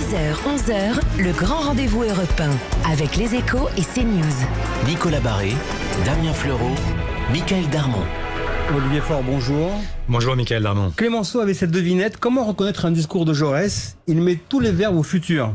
10h, 11h, le grand rendez-vous européen avec les Échos et CNews. Nicolas Barré, Damien Fleureau, Michaël Darmon. Olivier Faure, bonjour. Bonjour Michaël Darmon. Clémenceau avait cette devinette. Comment reconnaître un discours de Jaurès? Il met tous les verbes au futur.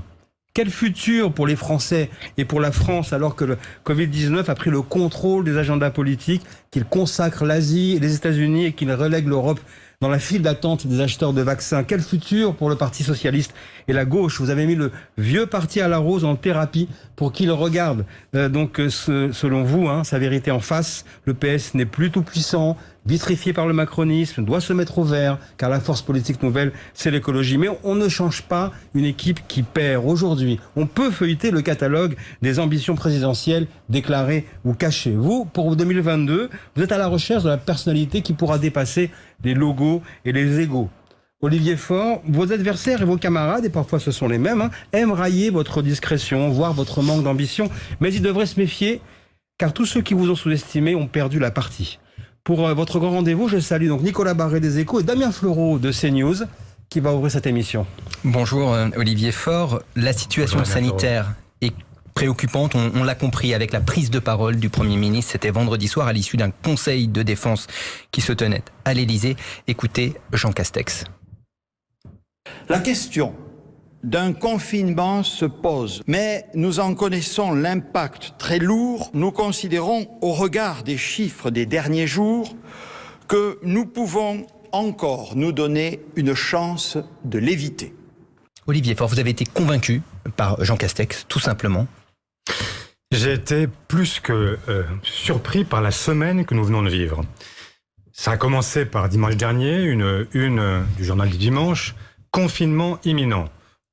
Quel futur pour les Français et pour la France alors que le Covid-19 a pris le contrôle des agendas politiques, qu'il consacre l'Asie et les États-Unis et qu'il relègue l'Europe dans la file d'attente des acheteurs de vaccins? Quel futur pour le Parti socialiste et la gauche? Vous avez mis le vieux parti à la rose en thérapie pour qu'il regarde selon vous, sa vérité en face. Le PS n'est plus tout puissant, vitrifié par le macronisme, doit se mettre au vert, car la force politique nouvelle, c'est l'écologie. Mais on ne change pas une équipe qui perd. Aujourd'hui, on peut feuilleter le catalogue des ambitions présidentielles déclarées ou cachées. Vous, pour 2022, vous êtes à la recherche de la personnalité qui pourra dépasser les logos et les égos. Olivier Faure, vos adversaires et vos camarades, et parfois ce sont les mêmes, aiment railler votre discrétion, voire votre manque d'ambition, mais ils devraient se méfier, car tous ceux qui vous ont sous-estimé ont perdu la partie. Pour votre grand rendez-vous, je salue donc Nicolas Barré des Échos et Damien Fleureau de CNews, qui va ouvrir cette émission. Bonjour Olivier Faure, la situation sanitaire est préoccupante, on l'a compris avec la prise de parole du Premier ministre, c'était vendredi soir à l'issue d'un conseil de défense qui se tenait à l'Élysée. Écoutez Jean Castex. La question d'un confinement se pose, mais nous en connaissons l'impact très lourd. Nous considérons, au regard des chiffres des derniers jours, que nous pouvons encore nous donner une chance de l'éviter. Olivier Faure, vous avez été convaincu par Jean Castex, tout simplement. J'ai été plus que surpris par la semaine que nous venons de vivre. Ça a commencé par dimanche dernier, une du journal du dimanche, confinement imminent.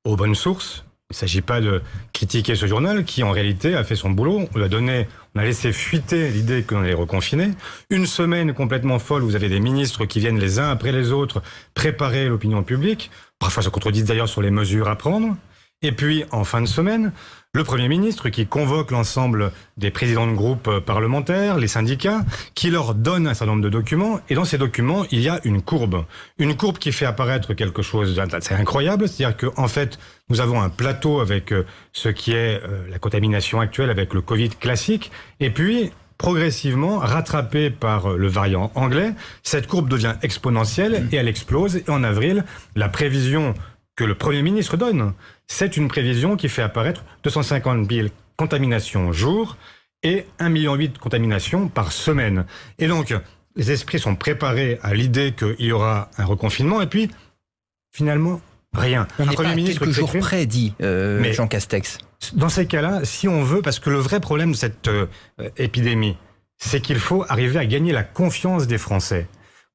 Aux bonnes sources, il ne s'agit pas de critiquer ce journal qui en réalité a fait son boulot. On a laissé fuiter l'idée qu'on allait reconfiner. Une semaine complètement folle, vous avez des ministres qui viennent les uns après les autres préparer l'opinion publique. Parfois se contredisent d'ailleurs sur les mesures à prendre. Et puis, en fin de semaine, le Premier ministre qui convoque l'ensemble des présidents de groupes parlementaires, les syndicats, qui leur donne un certain nombre de documents. Et dans ces documents, il y a une courbe. Une courbe qui fait apparaître quelque chose d'assez incroyable. C'est-à-dire qu'en fait, nous avons un plateau avec ce qui est la contamination actuelle avec le Covid classique. Et puis, progressivement, rattrapée par le variant anglais, cette courbe devient exponentielle et elle explose. Et en avril, la prévision que le Premier ministre donne, c'est une prévision qui fait apparaître 250 000 contaminations jour et 1,8 million de contaminations par semaine. Et donc, les esprits sont préparés à l'idée qu'il y aura un reconfinement et puis, finalement, rien. On n'est pas à quelques jours près, dit Jean Castex. Dans ces cas-là, si on veut, parce que le vrai problème de cette épidémie, c'est qu'il faut arriver à gagner la confiance des Français.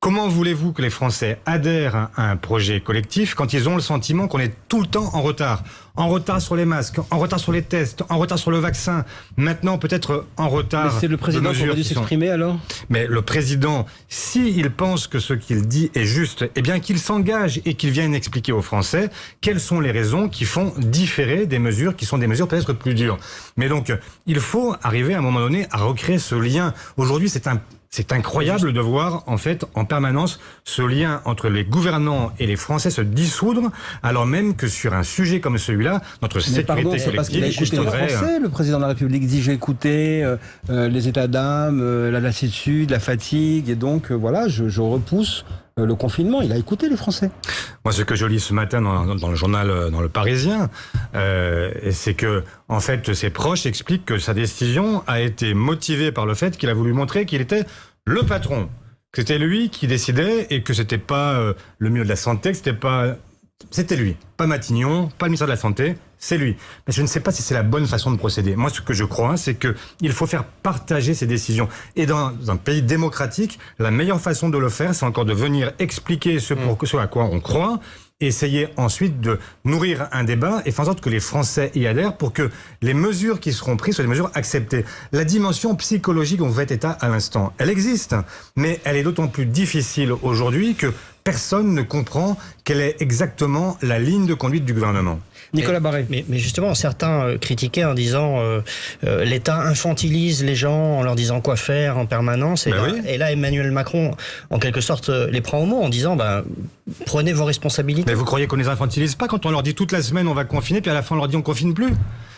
Comment voulez-vous que les Français adhèrent à un projet collectif quand ils ont le sentiment qu'on est tout le temps en retard? En retard sur les masques, en retard sur les tests, en retard sur le vaccin, maintenant peut-être en retard. Mais c'est le président qui aurait dû s'exprimer alors? Mais le président, s'il pense que ce qu'il dit est juste, eh bien qu'il s'engage et qu'il vienne expliquer aux Français quelles sont les raisons qui font différer des mesures qui sont des mesures peut-être plus dures. Mais donc, il faut arriver à un moment donné à recréer ce lien. Aujourd'hui, c'est incroyable de voir, en fait, en permanence, ce lien entre les gouvernants et les Français se dissoudre, alors même que sur un sujet comme celui-là, notre sécurité collective, le président de la République dit j'ai écouté les états d'âme, la lassitude, la fatigue, et donc voilà, je repousse le confinement. Il a écouté les Français. Moi, ce que je lis ce matin dans le journal, dans Le Parisien, c'est que, en fait, ses proches expliquent que sa décision a été motivée par le fait qu'il a voulu montrer qu'il était le patron, que c'était lui qui décidait et que c'était pas le milieu de la santé, que c'était lui, pas Matignon, pas le ministère de la Santé, c'est lui. Mais je ne sais pas si c'est la bonne façon de procéder. Moi, ce que je crois, c'est qu'il faut faire partager ces décisions. Et dans un pays démocratique, la meilleure façon de le faire, c'est encore de venir expliquer ce à quoi on croit, et essayer ensuite de nourrir un débat et faire en sorte que les Français y adhèrent pour que les mesures qui seront prises soient des mesures acceptées. La dimension psychologique dont vous faites état à l'instant, elle existe, mais elle est d'autant plus difficile aujourd'hui que personne ne comprend quelle est exactement la ligne de conduite du gouvernement. Nicolas Barré. Mais justement, certains critiquaient en disant l'État infantilise les gens en leur disant quoi faire en permanence. Et là, Emmanuel Macron, en quelque sorte, les prend au mot en disant prenez vos responsabilités. Mais vous croyez qu'on les infantilise pas quand on leur dit toute la semaine on va confiner, puis à la fin on leur dit on confine plus?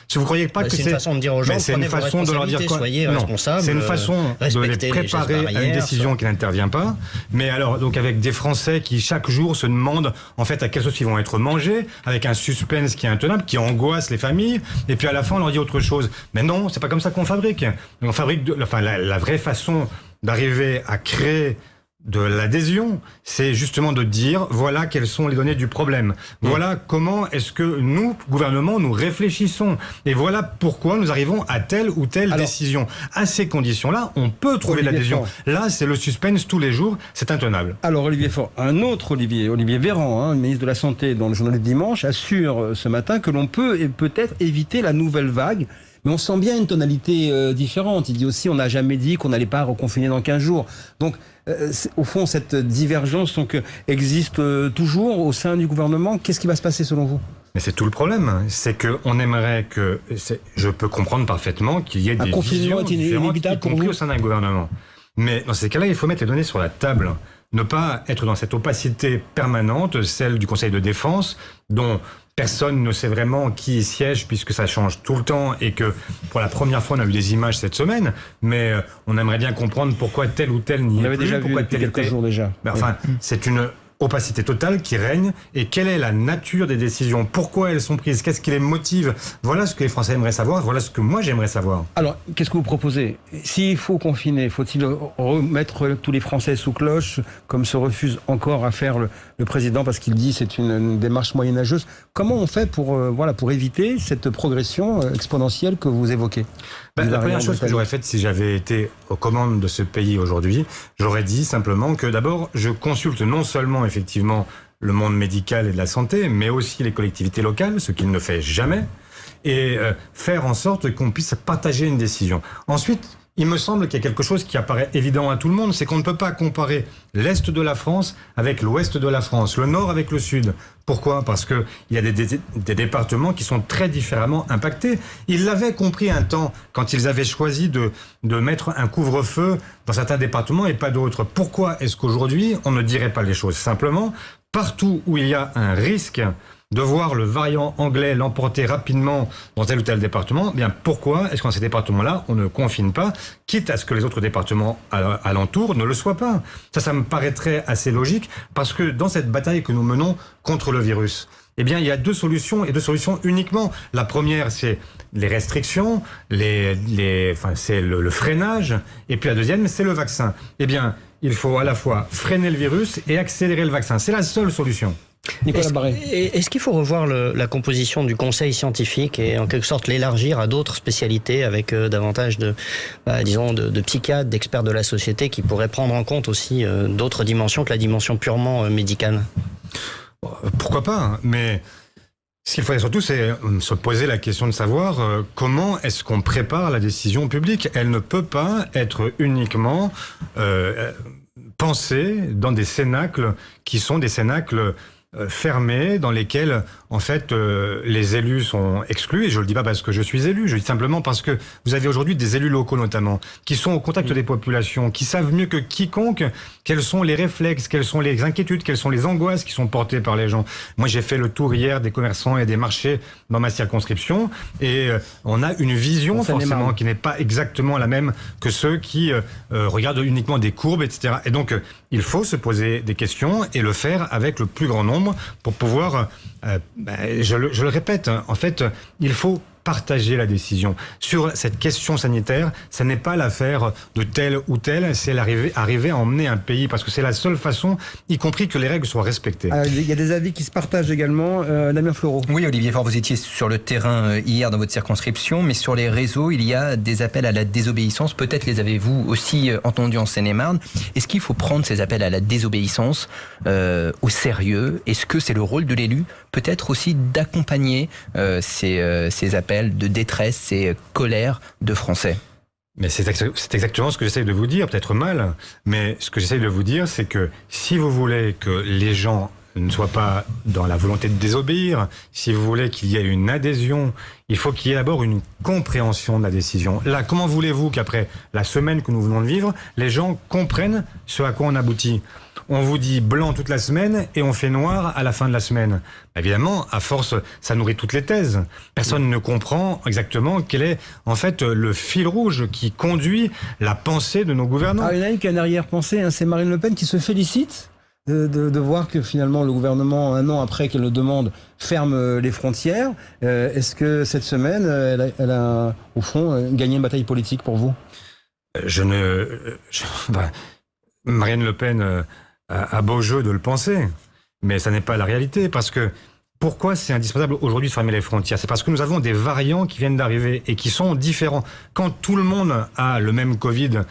Si vous croyez pas que c'est une façon de dire aux gens, c'est une façon de leur dire quoi? Soyez responsables. C'est une façon de les préparer à une décision qui n'intervient pas. Mais alors, donc avec des Français qui chaque jour se demandent en fait à quelle sauce ils vont être mangés, avec un suspense qui est intenable, qui angoisse les familles, et puis à la fin on leur dit autre chose. Mais non, c'est pas comme ça qu'on fabrique. On fabrique, la vraie façon d'arriver à créer de l'adhésion, c'est justement de dire voilà quelles sont les données du problème. Voilà comment est-ce que nous, gouvernement, nous réfléchissons. Et voilà pourquoi nous arrivons à telle ou telle décision. À ces conditions-là, on peut trouver l'adhésion. Là, c'est le suspense tous les jours, c'est intenable. Alors Olivier Faure, un autre Olivier Véran, ministre de la Santé, dans le journal du dimanche, assure ce matin que l'on peut peut-être éviter la nouvelle vague. Mais on sent bien une tonalité différente. Il dit aussi on n'a jamais dit qu'on n'allait pas reconfiner dans 15 jours. Donc, au fond, cette divergence existe toujours au sein du gouvernement. Qu'est-ce qui va se passer selon vous ? Mais c'est tout le problème. C'est qu'on aimerait que... Je peux comprendre parfaitement qu'il y ait des visions différentes, y compris au sein d'un gouvernement. Mais dans ces cas-là, il faut mettre les données sur la table. Ne pas être dans cette opacité permanente, celle du Conseil de défense, dont personne ne sait vraiment qui y siège puisque ça change tout le temps et que pour la première fois on a eu des images cette semaine, mais on aimerait bien comprendre pourquoi tel ou tel n'y est plus. On l'avait déjà vu depuis quelques jours déjà. C'est une opacité totale qui règne. Et quelle est la nature des décisions? Pourquoi elles sont prises? Qu'est-ce qui les motive? Voilà ce que les Français aimeraient savoir. Voilà ce que moi j'aimerais savoir. Alors, qu'est-ce que vous proposez? S'il faut confiner, faut-il remettre tous les Français sous cloche, comme se refuse encore à faire le président parce qu'il dit c'est une démarche moyenâgeuse? Comment on fait pour éviter cette progression exponentielle que vous évoquez? La première chose que j'aurais faite si j'avais été aux commandes de ce pays aujourd'hui, j'aurais dit simplement que d'abord, je consulte non seulement effectivement le monde médical et de la santé, mais aussi les collectivités locales, ce qu'il ne fait jamais, et faire en sorte qu'on puisse partager une décision. Ensuite, il me semble qu'il y a quelque chose qui apparaît évident à tout le monde, c'est qu'on ne peut pas comparer l'Est de la France avec l'Ouest de la France, le Nord avec le Sud. Pourquoi? Parce qu'il y a des départements qui sont très différemment impactés. Ils l'avaient compris un temps quand ils avaient choisi de mettre un couvre-feu dans certains départements et pas d'autres. Pourquoi est-ce qu'aujourd'hui, on ne dirait pas les choses? Simplement, partout où il y a un risque de voir le variant anglais l'emporter rapidement dans tel ou tel département, bien pourquoi est-ce que dans ces départements-là, on ne confine pas, quitte à ce que les autres départements alentours ne le soient pas? Ça me paraîtrait assez logique, parce que dans cette bataille que nous menons contre le virus, eh bien, il y a deux solutions, et deux solutions uniquement. La première, c'est les restrictions, c'est le freinage, et puis la deuxième, c'est le vaccin. Eh bien, il faut à la fois freiner le virus et accélérer le vaccin. C'est la seule solution. Nicolas Barré. Est-ce qu'il faut revoir la composition du conseil scientifique et en quelque sorte l'élargir à d'autres spécialités avec davantage de psychiatres, d'experts de la société qui pourraient prendre en compte aussi d'autres dimensions que la dimension purement médicale? Pourquoi pas, mais ce qu'il faudrait surtout, c'est se poser la question de savoir comment est-ce qu'on prépare la décision publique. Elle ne peut pas être uniquement pensée dans des cénacles qui sont des cénacles fermés, dans lesquels en fait les élus sont exclus. Et je le dis pas parce que je suis élu, je le dis simplement parce que vous avez aujourd'hui des élus locaux notamment qui sont au contact des populations, qui savent mieux que quiconque quels sont les réflexes, quelles sont les inquiétudes, quelles sont les angoisses qui sont portées par les gens. Moi, j'ai fait le tour hier des commerçants et des marchés dans ma circonscription, et on a une vision forcément qui n'est pas exactement la même que ceux qui regardent uniquement des courbes, etc. Et donc, il faut se poser des questions et le faire avec le plus grand nombre pour pouvoir, je le répète, en fait, il faut partager la décision. Sur cette question sanitaire, ça n'est pas l'affaire de tel ou tel, c'est arriver à emmener un pays, parce que c'est la seule façon, y compris que les règles soient respectées. Il y a des avis qui se partagent également. Damien Fleureau. Oui, Olivier Faure, vous étiez sur le terrain hier dans votre circonscription, mais sur les réseaux, il y a des appels à la désobéissance. Peut-être les avez-vous aussi entendus en Seine-et-Marne. Est-ce qu'il faut prendre ces appels à la désobéissance au sérieux? Est-ce que c'est le rôle de l'élu, peut-être aussi d'accompagner ces appels de détresse, ces colères de Français? Mais c'est exactement ce que j'essaye de vous dire, peut-être mal, mais ce que j'essaye de vous dire, c'est que si vous voulez que les gens ne soient pas dans la volonté de désobéir, si vous voulez qu'il y ait une adhésion, il faut qu'il y ait d'abord une compréhension de la décision. Là, comment voulez-vous qu'après la semaine que nous venons de vivre, les gens comprennent ce à quoi on aboutit ? On vous dit blanc toute la semaine et on fait noir à la fin de la semaine. Évidemment, à force, ça nourrit toutes les thèses. Personne ne comprend exactement quel est, en fait, le fil rouge qui conduit la pensée de nos gouvernants. Ah, il y en a une qui a une arrière-pensée, hein, c'est Marine Le Pen qui se félicite de voir que finalement le gouvernement, un an après qu'elle le demande, ferme les frontières. Est-ce que cette semaine, elle a au fond, gagné une bataille politique pour vous ? Marine Le Pen a beau jeu de le penser, mais ça n'est pas la réalité, parce que pourquoi c'est indispensable aujourd'hui de fermer les frontières ? C'est parce que nous avons des variants qui viennent d'arriver et qui sont différents. Quand tout le monde a le même Covid,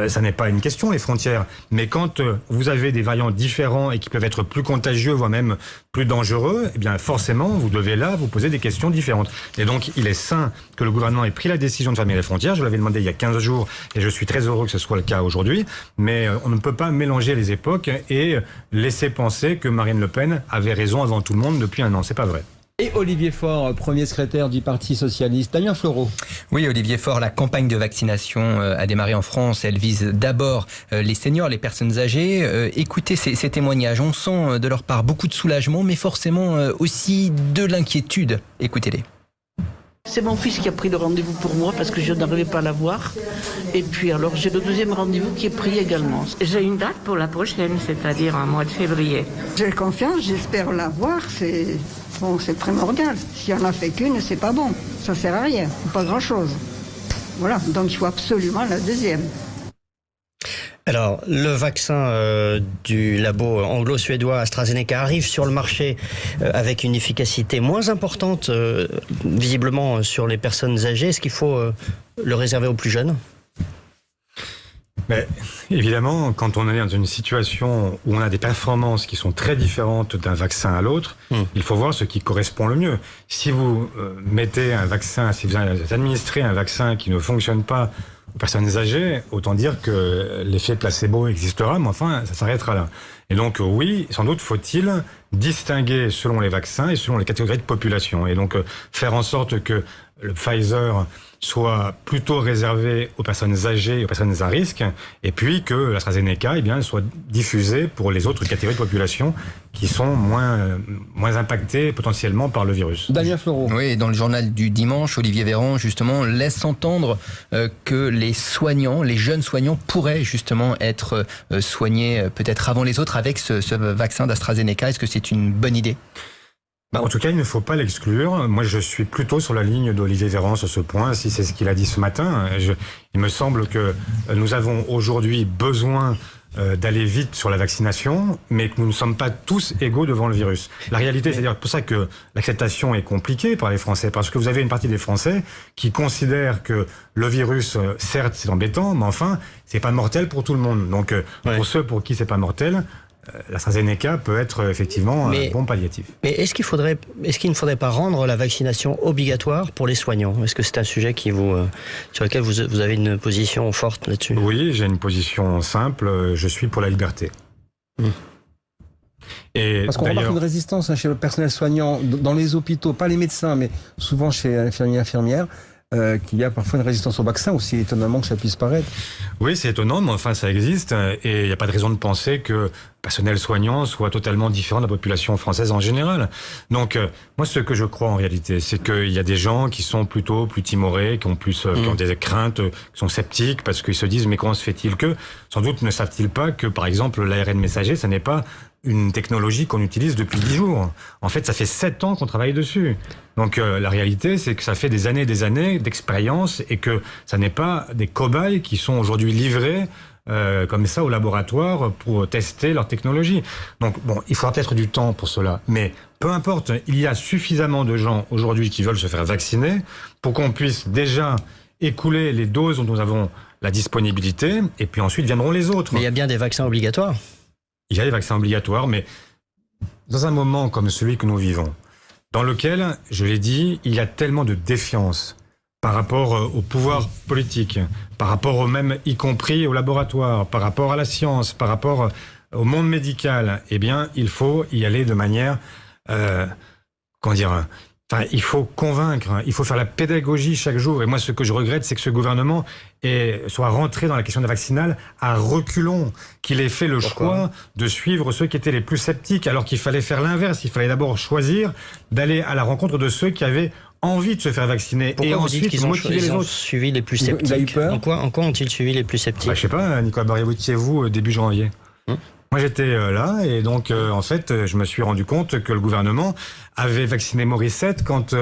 ça n'est pas une question, les frontières. Mais quand vous avez des variants différents et qui peuvent être plus contagieux, voire même plus dangereux, eh bien forcément, vous devez là vous poser des questions différentes. Et donc, il est sain que le gouvernement ait pris la décision de fermer les frontières. Je l'avais demandé il y a 15 jours et je suis très heureux que ce soit le cas aujourd'hui. Mais on ne peut pas mélanger les époques et laisser penser que Marine Le Pen avait raison avant tout le monde depuis un an. C'est pas vrai. Et Olivier Faure, premier secrétaire du Parti Socialiste. Damien Fleureau. Oui, Olivier Faure, la campagne de vaccination a démarré en France. Elle vise d'abord les seniors, les personnes âgées. Écoutez ces témoignages. On sent de leur part beaucoup de soulagement, mais forcément aussi de l'inquiétude. Écoutez-les. C'est mon fils qui a pris le rendez-vous pour moi parce que je n'arrivais pas à la voir. Et puis alors j'ai le deuxième rendez-vous qui est pris également. J'ai une date pour la prochaine, c'est-à-dire en mois de février. J'ai confiance, j'espère la voir, c'est primordial. Si on n'a fait qu'une, c'est pas bon. Ça sert à rien, pas grand-chose. Voilà, donc il faut absolument la deuxième. Alors, le vaccin du labo anglo-suédois AstraZeneca arrive sur le marché avec une efficacité moins importante, visiblement, sur les personnes âgées. Est-ce qu'il faut le réserver aux plus jeunes ? Mais évidemment, quand on est dans une situation où on a des performances qui sont très différentes d'un vaccin à l'autre, il faut voir ce qui correspond le mieux. Si vous mettez un vaccin, si vous administrez un vaccin qui ne fonctionne pas aux personnes âgées, autant dire que l'effet placebo existera, mais enfin, ça s'arrêtera là. Et donc, oui, sans doute faut-il distinguer selon les vaccins et selon les catégories de population. Et donc, faire en sorte que le Pfizer soit plutôt réservé aux personnes âgées et aux personnes à risque, et puis que l'AstraZeneca soit diffusé pour les autres catégories de population qui sont moins impactées potentiellement par le virus. Damien Fleureau. Oui, dans le journal du dimanche, Olivier Véran, justement, laisse entendre que les soignants, les jeunes soignants, pourraient justement être soignés peut-être avant les autres avec ce vaccin d'AstraZeneca. Est-ce que c'est une bonne idée ? En tout cas, il ne faut pas l'exclure. Moi, je suis plutôt sur la ligne d'Olivier Véran sur ce point, si c'est ce qu'il a dit ce matin. Il me semble que nous avons aujourd'hui besoin d'aller vite sur la vaccination, mais que nous ne sommes pas tous égaux devant le virus. La réalité, c'est-à-dire pour ça que l'acceptation est compliquée par les Français, parce que vous avez une partie des Français qui considèrent que le virus, certes, c'est embêtant, mais enfin, c'est pas mortel pour tout le monde. Donc, pour ceux pour qui c'est pas mortel, l'AstraZeneca peut être effectivement un bon palliatif. Mais est-ce qu'il ne faudrait pas rendre la vaccination obligatoire pour les soignants ? Est-ce que c'est un sujet sur lequel vous avez une position forte là-dessus ? Oui, j'ai une position simple, je suis pour la liberté. Et parce qu'on remarque une résistance chez le personnel soignant, dans les hôpitaux, pas les médecins, mais souvent chez les infirmières, qu'il y a parfois une résistance au vaccin, aussi étonnamment que ça puisse paraître. Oui, c'est étonnant, mais enfin ça existe, et il n'y a pas de raison de penser que le personnel soignant soit totalement différent de la population française en général. Donc, moi, ce que je crois en réalité, c'est qu'il y a des gens qui sont plutôt plus timorés, qui ont des craintes, qui sont sceptiques, parce qu'ils se disent, mais comment se fait-il que, sans doute ne savent-ils pas que, par exemple, l'ARN messager, ça n'est pas une technologie qu'on utilise depuis 10 jours. En fait, ça fait 7 ans qu'on travaille dessus. Donc, la réalité, c'est que ça fait des années d'expérience et que ça n'est pas des cobayes qui sont aujourd'hui livrés comme ça au laboratoire pour tester leur technologie. Donc, bon, il faudra peut-être du temps pour cela. Mais peu importe, il y a suffisamment de gens aujourd'hui qui veulent se faire vacciner pour qu'on puisse déjà écouler les doses dont nous avons la disponibilité et puis ensuite viendront les autres. Mais il y a bien des vaccins obligatoires. Il y a des vaccins obligatoires, mais dans un moment comme celui que nous vivons, dans lequel, je l'ai dit, il y a tellement de défiance par rapport au pouvoir politique, par rapport au même, y compris au laboratoire, par rapport à la science, par rapport au monde médical, eh bien, il faut y aller de manière, il faut convaincre, il faut faire la pédagogie chaque jour. Et moi, ce que je regrette, c'est que ce gouvernement soit rentré dans la question de la vaccinale à reculons, qu'il ait fait le choix de suivre ceux qui étaient les plus sceptiques, alors qu'il fallait faire l'inverse. Il fallait d'abord choisir d'aller à la rencontre de ceux qui avaient envie de se faire vacciner. Pourquoi et vous ensuite dites qu'ils motiver ont les autres. suivi les plus sceptiques? Il a eu peur. En quoi ont-ils suivi les plus sceptiques? Je sais pas, Nicolas Barrier, vous étiez vous début janvier? Moi, j'étais là et donc, en fait, je me suis rendu compte que le gouvernement avait vacciné Morissette quand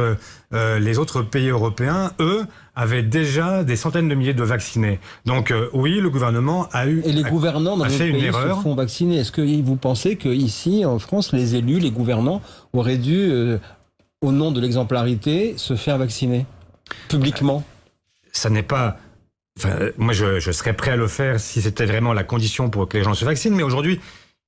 les autres pays européens, eux, avaient déjà des centaines de milliers de vaccinés. Donc, oui, le gouvernement a eu... Et les gouvernants dans les fait une pays erreur. se font vacciner. Est-ce que vous pensez qu'ici, en France, les élus, les gouvernants auraient dû, au nom de l'exemplarité, se faire vacciner publiquement? Ça n'est pas... Enfin, moi, je serais prêt à le faire si c'était vraiment la condition pour que les gens se vaccinent, mais aujourd'hui,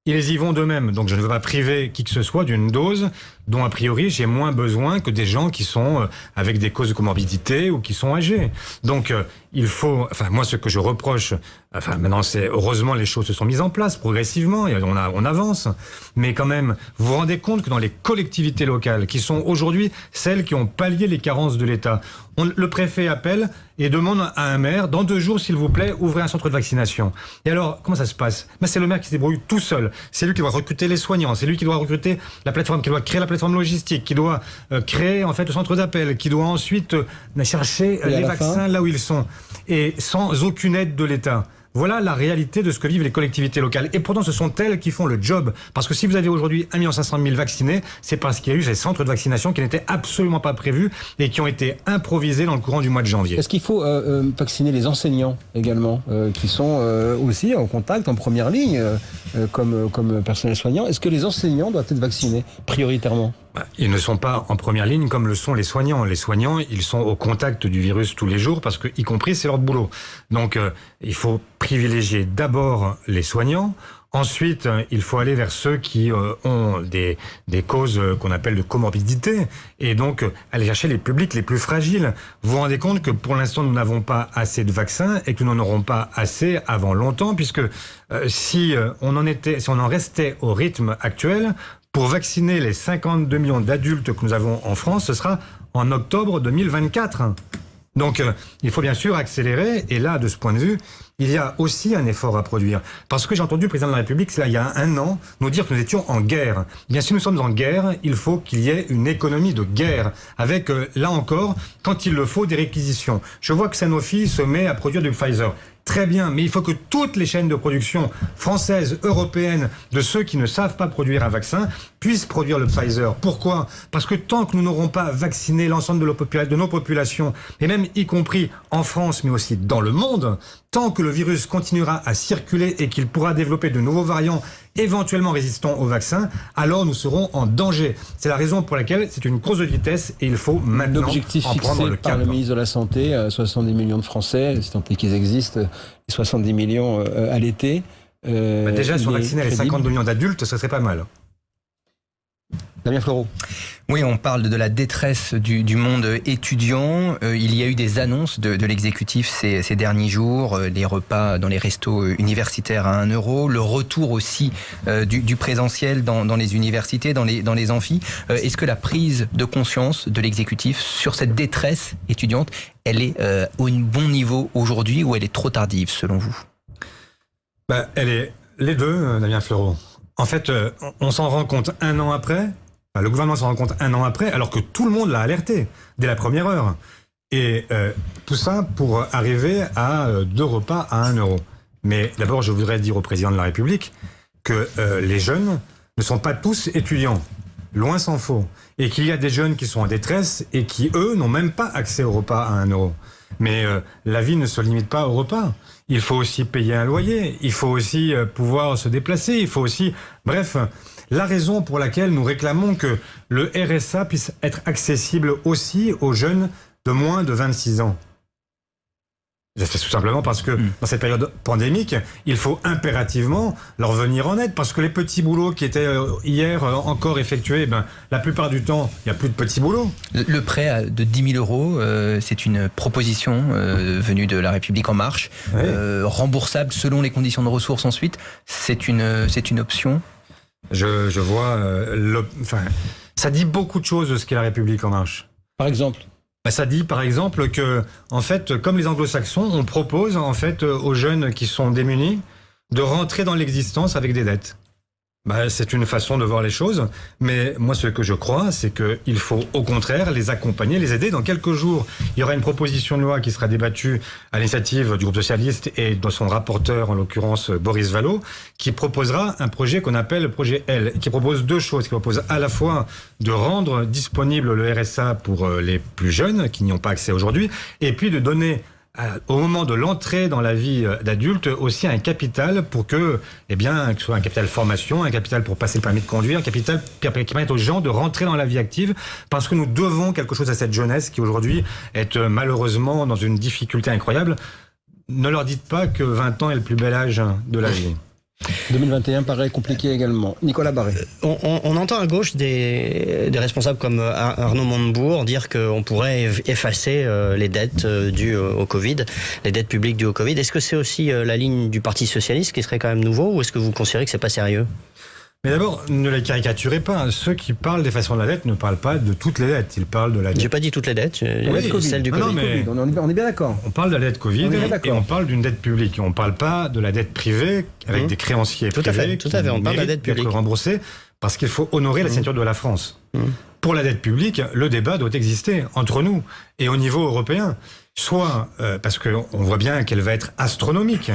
ils y vont d'eux-mêmes. Donc, je ne veux pas priver qui que ce soit d'une dose dont, a priori, j'ai moins besoin que des gens qui sont avec des causes de comorbidité ou qui sont âgés. Donc, il faut... Enfin, moi, ce que je reproche... Enfin, maintenant, c'est... Heureusement, les choses se sont mises en place progressivement et on avance. Mais quand même, vous vous rendez compte que dans les collectivités locales, qui sont aujourd'hui celles qui ont pallié les carences de l'État, le préfet appelle et demande à un maire, dans 2 jours, s'il vous plaît, ouvrez un centre de vaccination. Et alors, comment ça se passe? C'est le maire qui se débrouille tout seul. C'est lui qui doit recruter les soignants, c'est lui qui doit recruter la plateforme, qui doit créer la plateforme logistique, qui doit créer en fait le centre d'appel, qui doit ensuite chercher les vaccins là où ils sont, et sans aucune aide de l'État. Voilà la réalité de ce que vivent les collectivités locales. Et pourtant, ce sont elles qui font le job. Parce que si vous avez aujourd'hui 1 500 000 vaccinés, c'est parce qu'il y a eu ces centres de vaccination qui n'étaient absolument pas prévus et qui ont été improvisés dans le courant du mois de janvier. Est-ce qu'il faut vacciner les enseignants également, qui sont aussi en contact, en première ligne, comme personnel soignant? Est-ce que les enseignants doivent être vaccinés prioritairement? Ils ne sont pas en première ligne comme le sont les soignants. Les soignants, ils sont au contact du virus tous les jours parce que, y compris, c'est leur boulot. Donc, il faut privilégier d'abord les soignants. Ensuite, il faut aller vers ceux qui ont des causes qu'on appelle de comorbidité et donc aller chercher les publics les plus fragiles. Vous vous rendez compte que pour l'instant, nous n'avons pas assez de vaccins et que nous n'en aurons pas assez avant longtemps puisque si on en restait au rythme actuel, pour vacciner les 52 millions d'adultes que nous avons en France, ce sera en octobre 2024. Donc, il faut bien sûr accélérer. Et là, de ce point de vue, il y a aussi un effort à produire. Parce que j'ai entendu le président de la République, il y a 1 an, nous dire que nous étions en guerre. Bien, si nous sommes en guerre, il faut qu'il y ait une économie de guerre. Avec, là encore, quand il le faut, des réquisitions. Je vois que Sanofi se met à produire du Pfizer. Très bien, mais il faut que toutes les chaînes de production françaises, européennes, de ceux qui ne savent pas produire un vaccin, puissent produire le Pfizer. Pourquoi? Parce que tant que nous n'aurons pas vacciné l'ensemble de nos populations, et même y compris en France, mais aussi dans le monde, tant que le virus continuera à circuler et qu'il pourra développer de nouveaux variants éventuellement résistants au vaccin, alors nous serons en danger. C'est la raison pour laquelle c'est une course de vitesse et il faut maintenant l'objectif en prendre fixé le par cap. le ministre de la Santé, 70 millions de Français, c'est tant pis qu'ils existent, 70 millions à l'été. Déjà, sur vacciner les 52 millions d'adultes, ce serait pas mal. Damien Fleureau. Oui, on parle de la détresse du monde étudiant. Il y a eu des annonces de l'exécutif ces derniers jours, les repas dans les restos universitaires à 1 euro, le retour aussi du présentiel dans les universités, dans les amphis. Est-ce que la prise de conscience de l'exécutif sur cette détresse étudiante, elle est au bon niveau aujourd'hui ou elle est trop tardive selon vous? Elle est les deux, Damien Fleureau. En fait, on s'en rend compte 1 an après. Le gouvernement s'en rend compte 1 an après, alors que tout le monde l'a alerté dès la première heure. Et tout ça pour arriver à 2 repas à 1 euro. Mais d'abord, je voudrais dire au président de la République que les jeunes ne sont pas tous étudiants. Loin s'en faut. Et qu'il y a des jeunes qui sont en détresse et qui, eux, n'ont même pas accès au repas à 1 euro. Mais la vie ne se limite pas au repas. Il faut aussi payer un loyer, il faut aussi pouvoir se déplacer, il faut aussi... Bref, la raison pour laquelle nous réclamons que le RSA puisse être accessible aussi aux jeunes de moins de 26 ans. C'est tout simplement parce que dans cette période pandémique, il faut impérativement leur venir en aide. Parce que les petits boulots qui étaient hier encore effectués, la plupart du temps, il n'y a plus de petits boulots. Le prêt de 10 000 euros, c'est une proposition venue de La République En Marche, Oui. Remboursable selon les conditions de ressources ensuite. C'est une option. Je vois... ça dit beaucoup de choses de ce qu'est La République En Marche. Par exemple. Ça dit par exemple que, en fait, comme les anglo-saxons, on propose en fait aux jeunes qui sont démunis de rentrer dans l'existence avec des dettes. C'est une façon de voir les choses, mais moi ce que je crois, c'est qu'il faut au contraire les accompagner, les aider. Dans quelques jours, il y aura une proposition de loi qui sera débattue à l'initiative du groupe socialiste et de son rapporteur, en l'occurrence Boris Vallaud, qui proposera un projet qu'on appelle le projet L, qui propose deux choses, qui propose à la fois de rendre disponible le RSA pour les plus jeunes qui n'y ont pas accès aujourd'hui, et puis de donner au moment de l'entrée dans la vie d'adulte, aussi un capital pour que ce soit un capital formation, un capital pour passer le permis de conduire, un capital qui permette aux gens de rentrer dans la vie active, parce que nous devons quelque chose à cette jeunesse qui aujourd'hui est malheureusement dans une difficulté incroyable. Ne leur dites pas que 20 ans est le plus bel âge de la vie. 2021 paraît compliqué également. Nicolas Barré. On entend à gauche des responsables comme Arnaud Montebourg dire qu'on pourrait effacer les dettes dues au Covid, les dettes publiques dues au Covid. Est-ce que c'est aussi la ligne du Parti Socialiste qui serait quand même nouveau, ou est-ce que vous considérez que c'est pas sérieux ? Mais d'abord, ne les caricaturez pas. Ceux qui parlent d'effacement de la dette ne parlent pas de toutes les dettes. Ils parlent de la dette. J'ai pas dit toutes les dettes, celle du Covid. Non, mais on est bien d'accord. On parle de la dette Covid et on parle d'une dette publique. On ne parle pas de la dette privée avec des créanciers privés tout à fait. On parle de la dette publique. D'être remboursés parce qu'il faut honorer la signature de la France. Pour la dette publique, le débat doit exister entre nous et au niveau européen. Soit parce qu'on voit bien qu'elle va être astronomique,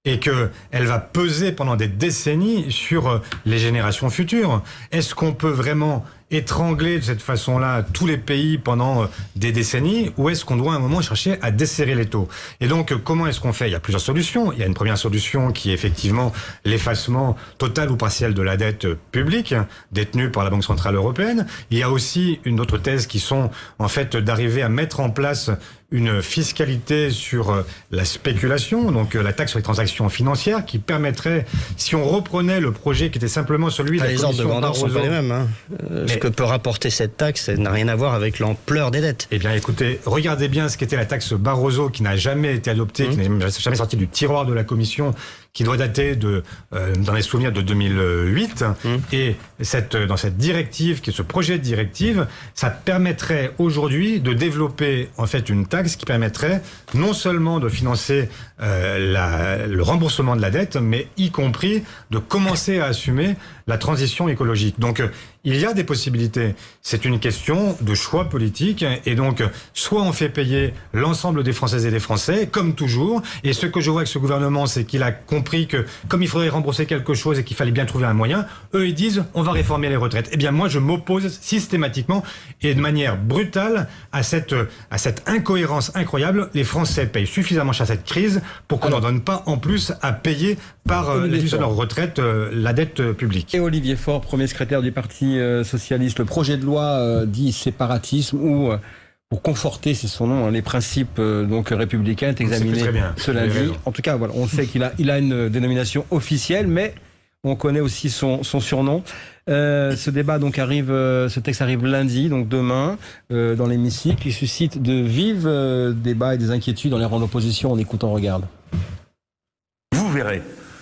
et qu'elle va peser pendant des décennies sur les générations futures. Est-ce qu'on peut vraiment étrangler de cette façon-là tous les pays pendant des décennies, ou est-ce qu'on doit à un moment chercher à desserrer les taux? Et donc, comment est-ce qu'on fait? Il y a plusieurs solutions. Il y a une première solution qui est effectivement l'effacement total ou partiel de la dette publique détenue par la Banque Centrale Européenne. Il y a aussi une autre thèse qui sont en fait d'arriver à mettre en place une fiscalité sur la spéculation, donc la taxe sur les transactions financières, qui permettrait, si on reprenait le projet qui était simplement celui de la les ordres de grandeur sont pas les mêmes. Ce que peut rapporter cette taxe, ça n'a rien à voir avec l'ampleur des dettes. Eh bien, écoutez, regardez bien ce qu'était la taxe Barroso, qui n'a jamais été adoptée, qui n'est jamais sortie du tiroir de la Commission, qui doit dater dans les souvenirs de 2008. Et dans cette directive, qui est ce projet de directive, ça permettrait aujourd'hui de développer en fait une taxe qui permettrait non seulement de financer le remboursement de la dette, mais y compris de commencer à assumer la transition écologique. Donc, il y a des possibilités. C'est une question de choix politique. Et donc, soit on fait payer l'ensemble des Françaises et des Français, comme toujours. Et ce que je vois avec ce gouvernement, c'est qu'il a compris que, comme il faudrait rembourser quelque chose et qu'il fallait bien trouver un moyen, eux, ils disent, on va réformer les retraites. Eh bien, moi, je m'oppose systématiquement et de manière brutale à cette incohérence incroyable. Les Français payent suffisamment cher cette crise pour qu'on n'en donne pas en plus à payer par l'addition de leur retraite la dette publique. Et Olivier Faure, premier secrétaire du Parti Socialiste, le projet de loi dit séparatisme ou pour conforter, c'est son nom, les principes donc républicains est examiné ce lundi. En tout cas, voilà, on sait qu'il a une dénomination officielle, mais on connaît aussi son surnom. Ce débat donc ce texte arrive lundi, donc demain, dans l'hémicycle. Il suscite de vifs débats et des inquiétudes dans les rangs d'opposition. On écoute, on regarde. Vous verrez,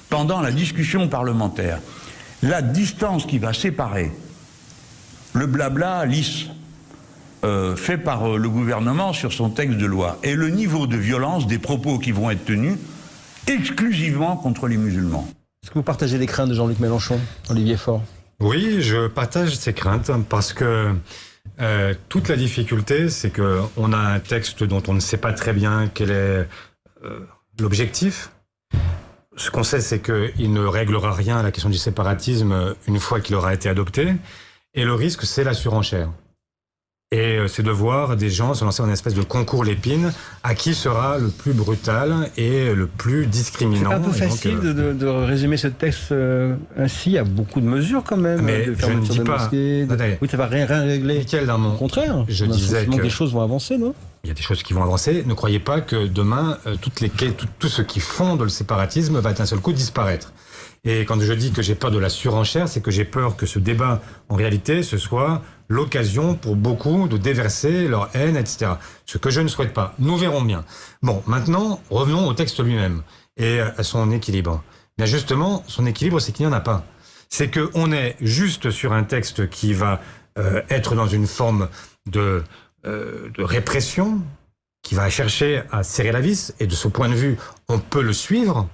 pendant la discussion parlementaire, la distance qui va séparer le blabla lisse fait par le gouvernement sur son texte de loi et le niveau de violence des propos qui vont être tenus exclusivement contre les musulmans. Est-ce que vous partagez les craintes de Jean-Luc Mélenchon, Olivier Faure? Oui, je partage ces craintes parce que toute la difficulté, c'est qu'on a un texte dont on ne sait pas très bien quel est l'objectif. Ce qu'on sait, c'est qu'il ne réglera rien à la question du séparatisme une fois qu'il aura été adopté. Et le risque, c'est la surenchère. Et c'est de voir des gens se lancer dans une espèce de concours l'épine à qui sera le plus brutal et le plus discriminant. C'est un peu facile de résumer ce texte ainsi. Il y a beaucoup de mesures quand même. Mais je ne dis pas... Oui, ça va rien régler. Michel Darmon, au contraire. je disais que des choses vont avancer, non? il y a des choses qui vont avancer. Ne croyez pas que demain, tout ce qui fonde le séparatisme va d'un seul coup disparaître. Et quand je dis que j'ai peur de la surenchère, c'est que j'ai peur que ce débat, en réalité, ce soit l'occasion pour beaucoup de déverser leur haine, etc. Ce que je ne souhaite pas. Nous verrons bien. Bon, maintenant, revenons au texte lui-même et à son équilibre. Bien justement, son équilibre, c'est qu'il n'y en a pas. C'est qu'on est juste sur un texte qui va être dans une forme de répression, qui va chercher à serrer la vis, et de ce point de vue, on peut le suivre.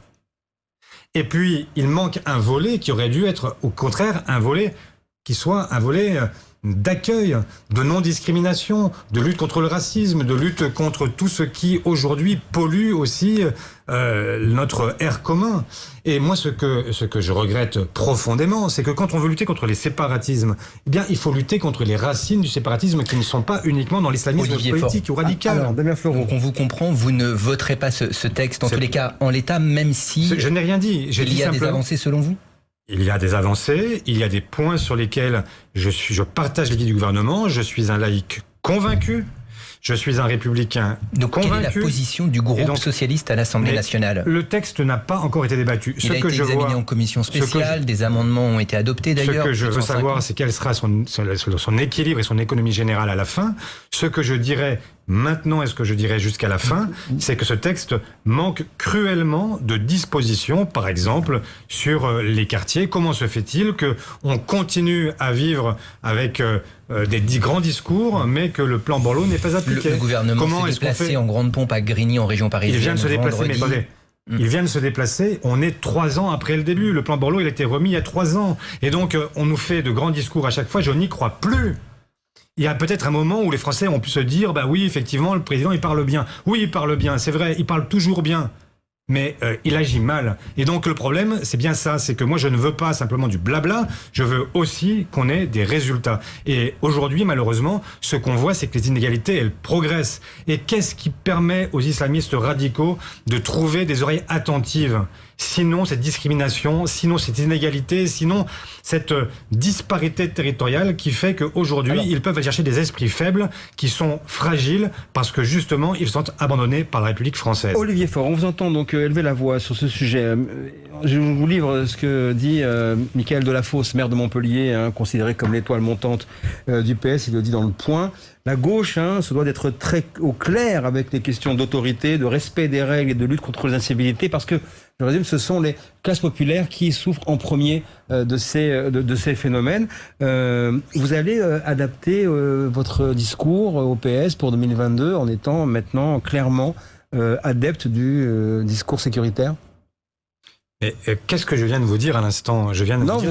Et puis, il manque un volet qui aurait dû être, au contraire, un volet qui soit un volet d'accueil, de non-discrimination, de lutte contre le racisme, de lutte contre tout ce qui, aujourd'hui, pollue aussi notre air commun. Et moi, ce que je regrette profondément, c'est que quand on veut lutter contre les séparatismes, eh bien, il faut lutter contre les racines du séparatisme qui ne sont pas uniquement dans l'islamisme politique ou radical. Alors, Damien Fleureau. Donc on vous comprend, vous ne voterez pas ce texte, en tous les cas, en l'état, même si... Je n'ai rien dit. Il y a des avancées selon vous ? Il y a des avancées, il y a des points sur lesquels je partage l'idée du gouvernement, je suis un laïc convaincu, je suis un républicain convaincu. Quelle est la position du groupe socialiste à l'Assemblée nationale ? Le texte n'a pas encore été débattu. Il a été examiné en commission spéciale, des amendements ont été adoptés d'ailleurs. Ce que je veux savoir, c'est quel sera son équilibre et son économie générale à la fin. Ce que je dirais maintenant et ce que je dirais jusqu'à la fin, c'est que ce texte manque cruellement de dispositions, par exemple, sur les quartiers. Comment se fait-il qu'on continue à vivre avec des grands discours, mais que le plan Borloo n'est pas appliqué? Le gouvernement s'est déplacé en grande pompe à Grigny, en région parisienne. Il vient de se déplacer, vendredi. mais attendez. Il vient de se déplacer, on est 3 ans après le début. Le plan Borloo, il a été remis il y a 3 ans. Et donc, on nous fait de grands discours à chaque fois, je n'y crois plus. Il y a peut-être un moment où les Français ont pu se dire, bah oui, effectivement, le président, il parle bien. Oui, il parle bien, c'est vrai, il parle toujours bien. Mais il agit mal. Et donc le problème, c'est bien ça, c'est que moi je ne veux pas simplement du blabla, je veux aussi qu'on ait des résultats. Et aujourd'hui, malheureusement, ce qu'on voit, c'est que les inégalités, elles progressent. Et qu'est-ce qui permet aux islamistes radicaux de trouver des oreilles attentives ? Sinon cette discrimination, sinon cette inégalité, sinon cette disparité territoriale qui fait qu'aujourd'hui, ils peuvent aller chercher des esprits faibles qui sont fragiles parce que justement, ils sont abandonnés par la République française. Olivier Faure, on vous entend donc élever la voix sur ce sujet. Je vous livre ce que dit Michael Delafosse, maire de Montpellier, considéré comme l'étoile montante du PS. Il le dit dans Le Point. La gauche se doit d'être très au clair avec les questions d'autorité, de respect des règles et de lutte contre les incivilités, parce que, je résume, ce sont les classes populaires qui souffrent en premier de ces phénomènes. Vous allez adapter votre discours au PS pour 2022 en étant maintenant clairement adepte du discours sécuritaire ? Et qu'est-ce que je viens de vous dire à l'instant ?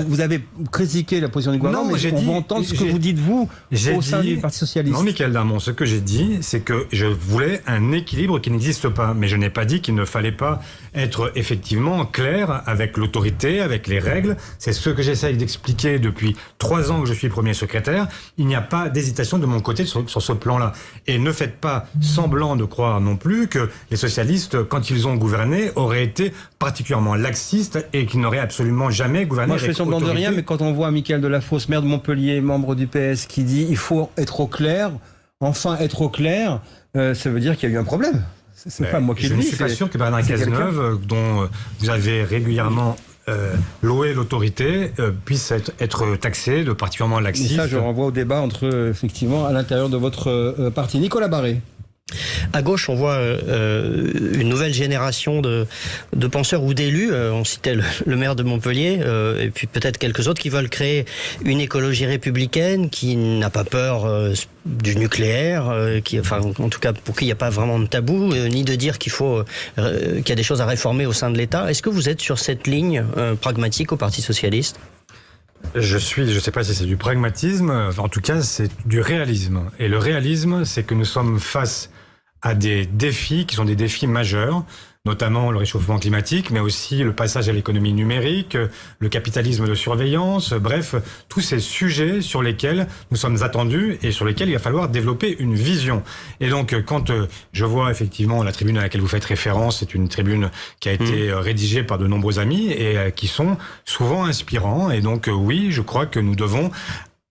Vous avez critiqué la position du gouvernement, mais on va entendre ce que vous dites, vous, au sein du Parti Socialiste. Non, Michael Darmon, ce que j'ai dit, c'est que je voulais un équilibre qui n'existe pas. Mais je n'ai pas dit qu'il ne fallait pas être effectivement clair avec l'autorité, avec les règles. C'est ce que j'essaye d'expliquer depuis 3 ans que je suis premier secrétaire. Il n'y a pas d'hésitation de mon côté sur ce plan-là. Et ne faites pas semblant de croire non plus que les socialistes, quand ils ont gouverné, auraient été particulièrement laxistes et qui n'aurait absolument jamais gouverné. Moi, je fais semblant de rien, mais quand on voit Michael Delafosse, maire de Montpellier, membre du PS, qui dit il faut être au clair, enfin être au clair, ça veut dire qu'il y a eu un problème. C'est pas moi qui le dis. Je ne suis pas sûr que Bernard Cazeneuve, dont vous avez régulièrement loué l'autorité, puisse être taxé de particulièrement laxiste. Et ça, je renvoie au débat effectivement, à l'intérieur de votre parti. Nicolas Barré. À gauche, on voit une nouvelle génération de penseurs ou d'élus. On citait le maire de Montpellier, et puis peut-être quelques autres qui veulent créer une écologie républicaine qui n'a pas peur du nucléaire, en tout cas pour qui il n'y a pas vraiment de tabou, ni de dire qu'il y a des choses à réformer au sein de l'État. Est-ce que vous êtes sur cette ligne pragmatique au Parti socialiste ? Je ne sais pas si c'est du pragmatisme, en tout cas c'est du réalisme. Et le réalisme, c'est que nous sommes face à des défis qui sont des défis majeurs, notamment le réchauffement climatique, mais aussi le passage à l'économie numérique, le capitalisme de surveillance, bref, tous ces sujets sur lesquels nous sommes attendus et sur lesquels il va falloir développer une vision. Et donc, quand je vois effectivement la tribune à laquelle vous faites référence, c'est une tribune qui a été rédigée par de nombreux amis et qui sont souvent inspirants. Et donc, oui, je crois que nous devons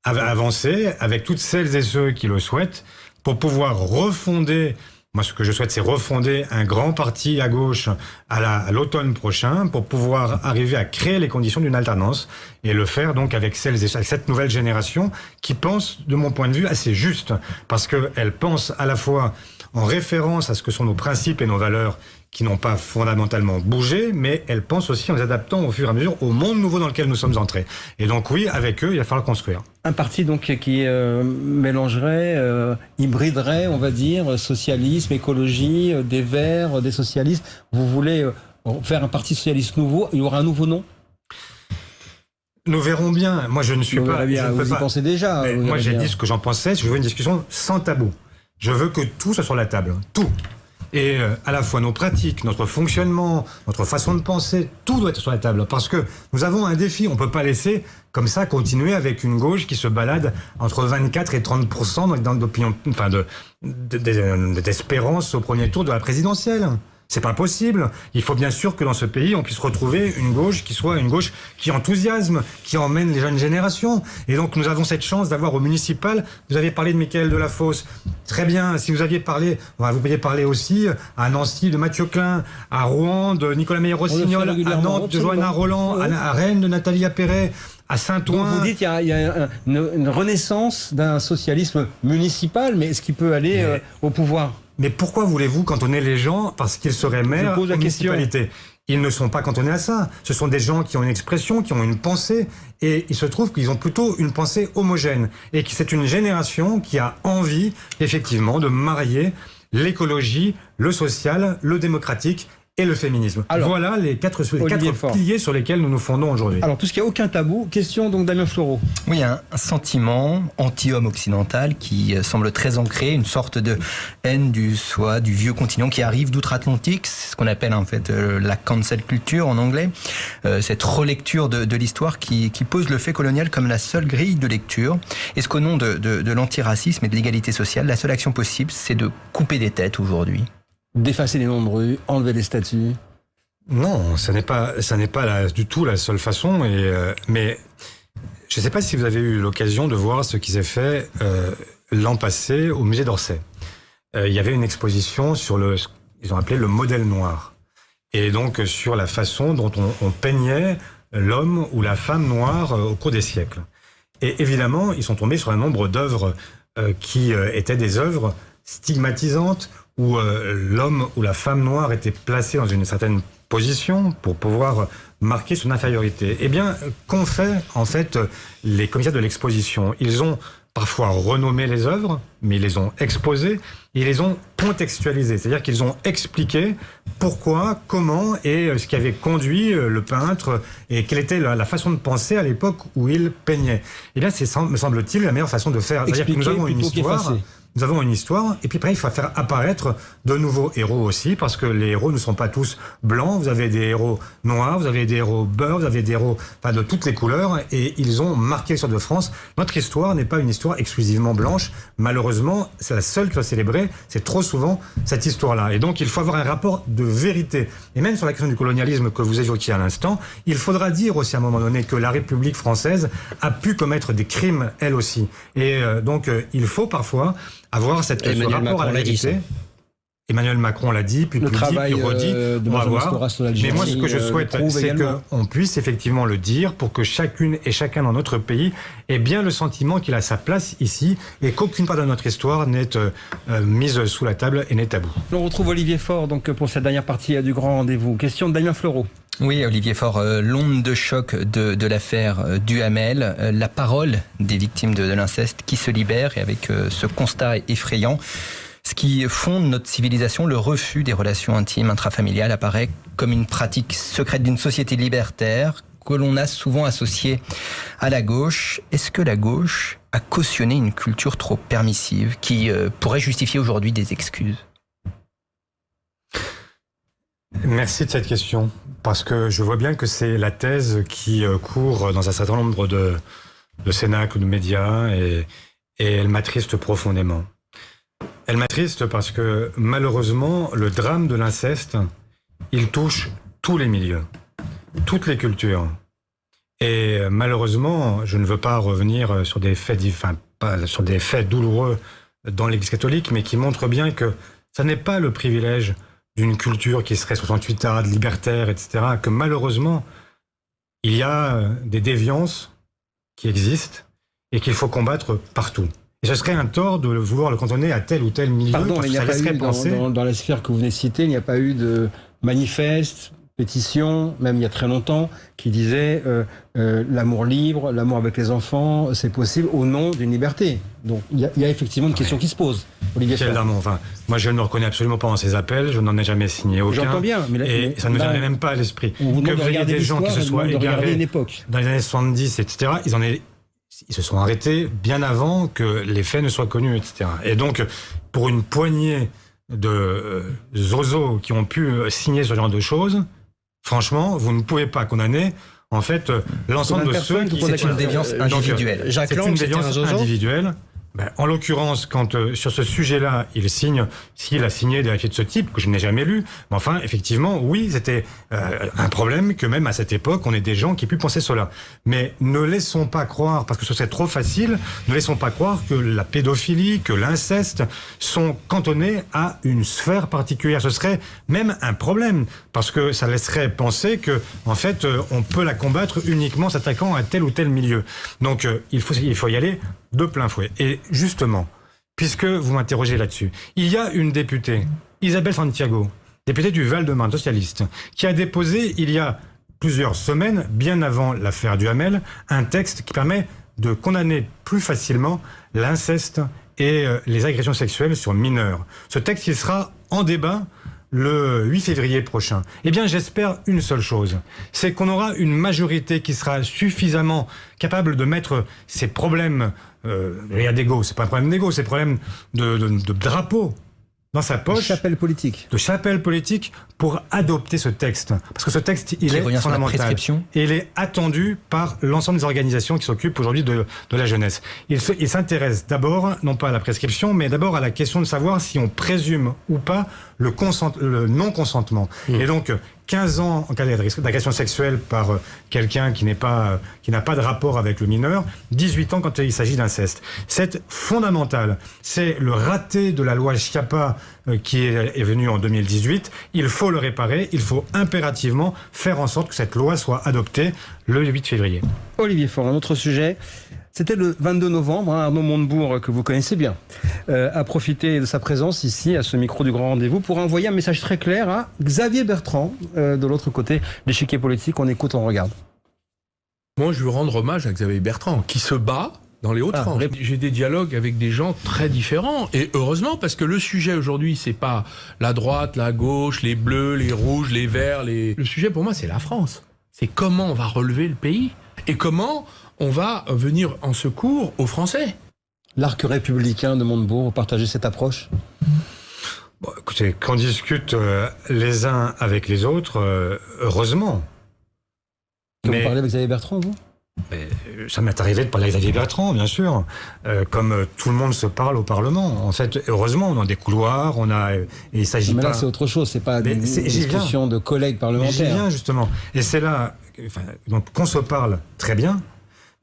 avancer avec toutes celles et ceux qui le souhaitent pour pouvoir refonder. Moi, ce que je souhaite, c'est refonder un grand parti à gauche à l'automne prochain pour pouvoir arriver à créer les conditions d'une alternance et le faire donc avec cette nouvelle génération qui pense, de mon point de vue, assez juste parce qu'elle pense à la fois en référence à ce que sont nos principes et nos valeurs qui n'ont pas fondamentalement bougé, mais elle pense aussi en les adaptant au fur et à mesure au monde nouveau dans lequel nous sommes entrés. Et donc oui, avec eux, il va falloir construire. Un parti donc qui mélangerait, hybriderait, on va dire, socialisme, écologie, des Verts, des socialistes. Vous voulez faire un parti socialiste nouveau, il y aura un nouveau nom ? Nous verrons bien. Moi, je ne suis pas... Vous y pensez déjà. Moi, j'ai dit ce que j'en pensais. Je veux une discussion sans tabou. Je veux que tout soit sur la table. Tout. Et à la fois nos pratiques, notre fonctionnement, notre façon de penser, tout doit être sur la table. Parce que nous avons un défi. On ne peut pas laisser comme ça continuer avec une gauche qui se balade entre 24 et 30% d'opinion, enfin d'espérance au premier tour de la présidentielle. C'est pas possible. Il faut bien sûr que dans ce pays, on puisse retrouver une gauche qui soit une gauche qui enthousiasme, qui emmène les jeunes générations. Et donc, nous avons cette chance d'avoir au municipal. Vous avez parlé de Mickaël Delafosse. Très bien. Si vous aviez parlé, vous pouviez parler aussi à Nancy de Mathieu Klein, à Rouen de Nicolas Meyer-Rossignol, à Nantes de Johanna Roland, à Rennes de Nathalie Appéré. À Saint-Ouen. Donc vous dites qu'il y a une renaissance d'un socialisme municipal, mais est-ce qu'il peut aller au pouvoir ? Mais pourquoi voulez-vous cantonner les gens parce qu'ils seraient maires aux municipalités ? Ils ne sont pas cantonnés à ça. Ce sont des gens qui ont une expression, qui ont une pensée, et il se trouve qu'ils ont plutôt une pensée homogène, et que c'est une génération qui a envie, effectivement, de marier l'écologie, le social, le démocratique et le féminisme. Alors, voilà les quatre piliers sur lesquels nous nous fondons aujourd'hui. Alors, puisqu'il n'y a aucun tabou, question donc Damien Fleureau. Oui, il y a un sentiment anti-homme occidental qui semble très ancré, une sorte de haine du vieux continent qui arrive d'outre-Atlantique, c'est ce qu'on appelle en fait la cancel culture en anglais, cette relecture de l'histoire qui pose le fait colonial comme la seule grille de lecture. Est-ce qu'au nom de l'antiracisme et de l'égalité sociale, la seule action possible, c'est de couper des têtes aujourd'hui ? D'effacer les noms de rue, enlever les statues. Non, ça n'est pas du tout la seule façon. Mais je ne sais pas si vous avez eu l'occasion de voir ce qui s'est fait l'an passé au musée d'Orsay. Il y avait une exposition sur ils ont appelé le modèle noir. Et donc sur la façon dont on peignait l'homme ou la femme noire au cours des siècles. Et évidemment, ils sont tombés sur un nombre d'œuvres qui étaient des œuvres stigmatisantes, où l'homme ou la femme noire était placé dans une certaine position pour pouvoir marquer son infériorité. Eh bien, qu'ont fait, en fait, les commissaires de l'exposition ? Ils ont parfois renommé les œuvres, mais ils les ont exposées, et ils les ont contextualisées. C'est-à-dire qu'ils ont expliqué pourquoi, comment, et ce qui avait conduit le peintre, et quelle était la façon de penser à l'époque où il peignait. Eh bien, c'est, me semble-t-il, la meilleure façon de faire. C'est-à-dire que nous avons une histoire... Nous avons une histoire, et puis après, il faut faire apparaître de nouveaux héros aussi, parce que les héros ne sont pas tous blancs. Vous avez des héros noirs, vous avez des héros beurre, vous avez des héros de toutes les couleurs, et ils ont marqué l'histoire de France. Notre histoire n'est pas une histoire exclusivement blanche. Malheureusement, c'est la seule qui soit célébrée. C'est trop souvent cette histoire-là. Et donc, il faut avoir un rapport de vérité. Et même sur la question du colonialisme que vous évoquiez à l'instant, il faudra dire aussi à un moment donné que la République française a pu commettre des crimes, elle aussi. Et donc, il faut parfois avoir ce rapport à la vérité. Emmanuel Macron l'a dit, puis le travail dit, redit, on va voir. Mais moi, ce que je souhaite, c'est qu'on puisse effectivement le dire pour que chacune et chacun dans notre pays ait bien le sentiment qu'il a sa place ici et qu'aucune part de notre histoire n'est mise sous la table et n'est tabou. On retrouve Olivier Faure donc, pour cette dernière partie du Grand Rendez-vous. Question de Damien Fleureau. Oui, Olivier Faure, l'onde de choc de l'affaire Duhamel, la parole des victimes de l'inceste qui se libère, et avec ce constat effrayant, ce qui fonde notre civilisation, le refus des relations intimes intrafamiliales, apparaît comme une pratique secrète d'une société libertaire que l'on a souvent associée à la gauche. Est-ce que la gauche a cautionné une culture trop permissive qui pourrait justifier aujourd'hui des excuses ? Merci de cette question, parce que je vois bien que c'est la thèse qui court dans un certain nombre de cénacles, de médias, et elle m'attriste profondément. Elle m'attriste parce que, malheureusement, le drame de l'inceste, il touche tous les milieux, toutes les cultures. Et malheureusement, je ne veux pas revenir sur des faits, sur des faits douloureux dans l'Église catholique, mais qui montrent bien que ça n'est pas le privilège d'une culture qui serait 68ade, libertaire, etc., que malheureusement, il y a des déviances qui existent et qu'il faut combattre partout. Et ce serait un tort de vouloir le cantonner à tel ou tel milieu. Pardon, parce mais il n'y a que ça pas laisserait eu, penser... dans la sphère que vous venez de citer, il n'y a pas eu de manifeste, pétition, même il y a très longtemps, qui disait l'amour libre, l'amour avec les enfants, c'est possible au nom d'une liberté. Donc il y a effectivement une question qui se pose. Olivier Faure. Enfin, moi je ne me reconnais absolument pas dans ces appels, je n'en ai jamais signé aucun. J'entends bien, mais ça ne me vient même pas à l'esprit. On vous Que demande de vous ayez regarder des gens qui se soient égarés une époque. dans les années 70, etc., ils se sont arrêtés bien avant que les faits ne soient connus, etc. Et donc, pour une poignée de zozos qui ont pu signer ce genre de choses, franchement, vous ne pouvez pas condamner en fait l'ensemble de ceux qui... C'est une déviance individuelle. C'est une déviance individuelle. En l'occurrence, quand sur ce sujet-là, s'il a signé des papiers de ce type, que je n'ai jamais lu, mais enfin, effectivement, oui, c'était un problème que même à cette époque, on ait des gens qui puissent penser cela. Mais ne laissons pas croire, parce que ce serait trop facile, ne laissons pas croire que la pédophilie, que l'inceste sont cantonnés à une sphère particulière. Ce serait même un problème, parce que ça laisserait penser que, en fait, on peut la combattre uniquement s'attaquant à tel ou tel milieu. Donc, il faut y aller de plein fouet. Et justement, puisque vous m'interrogez là-dessus, il y a une députée, Isabelle Santiago, députée du Val-de-Marne, socialiste, qui a déposé il y a plusieurs semaines, bien avant l'affaire Duhamel, un texte qui permet de condamner plus facilement l'inceste et les agressions sexuelles sur mineurs. Ce texte, il sera en débat le 8 février prochain. Eh bien, j'espère une seule chose, c'est qu'on aura une majorité qui sera suffisamment capable de mettre ces problèmes d'ego, c'est pas un problème d'ego, c'est un problème de drapeau dans sa poche. De chapelle politique pour adopter ce texte. Parce que ce texte, il est fondamental. Et il est attendu par l'ensemble des organisations qui s'occupent aujourd'hui de la jeunesse. Il s'intéresse d'abord, non pas à la prescription, mais d'abord à la question de savoir si on présume ou pas le non-consentement. Et donc, 15 ans en cas d'agression sexuelle par quelqu'un qui n'a pas de rapport avec le mineur, 18 ans quand il s'agit d'inceste. C'est fondamental. C'est le raté de la loi Schiappa qui est venue en 2018. Il faut le réparer. Il faut impérativement faire en sorte que cette loi soit adoptée le 8 février. Olivier Faure, un autre sujet. C'était le 22 novembre, Arnaud Montebourg, que vous connaissez bien, a profité de sa présence ici, à ce micro du Grand Rendez-vous, pour envoyer un message très clair à Xavier Bertrand, de l'autre côté de l'échiquier politique. On écoute, on regarde. Moi, je veux rendre hommage à Xavier Bertrand, qui se bat dans les Hauts-de-France. J'ai des dialogues avec des gens très différents, et heureusement, parce que le sujet aujourd'hui, c'est pas la droite, la gauche, les bleus, les rouges, les verts. Le sujet, pour moi, c'est la France. C'est comment on va relever le pays, et comment on va venir en secours aux Français. L'arc républicain de Montebourg, vous partagez cette approche ? Bon, écoutez, qu'on discute les uns avec les autres, heureusement. Vous parlez avec Xavier Bertrand, vous ? Ça m'est arrivé de parler avec Xavier Bertrand, bien sûr. Comme tout le monde se parle au Parlement. En fait, heureusement, on a des couloirs, et il s'agit pas... Mais là, c'est autre chose, c'est pas une discussion de collègues parlementaires. J'y viens, justement. Et c'est là, donc, qu'on se parle très bien,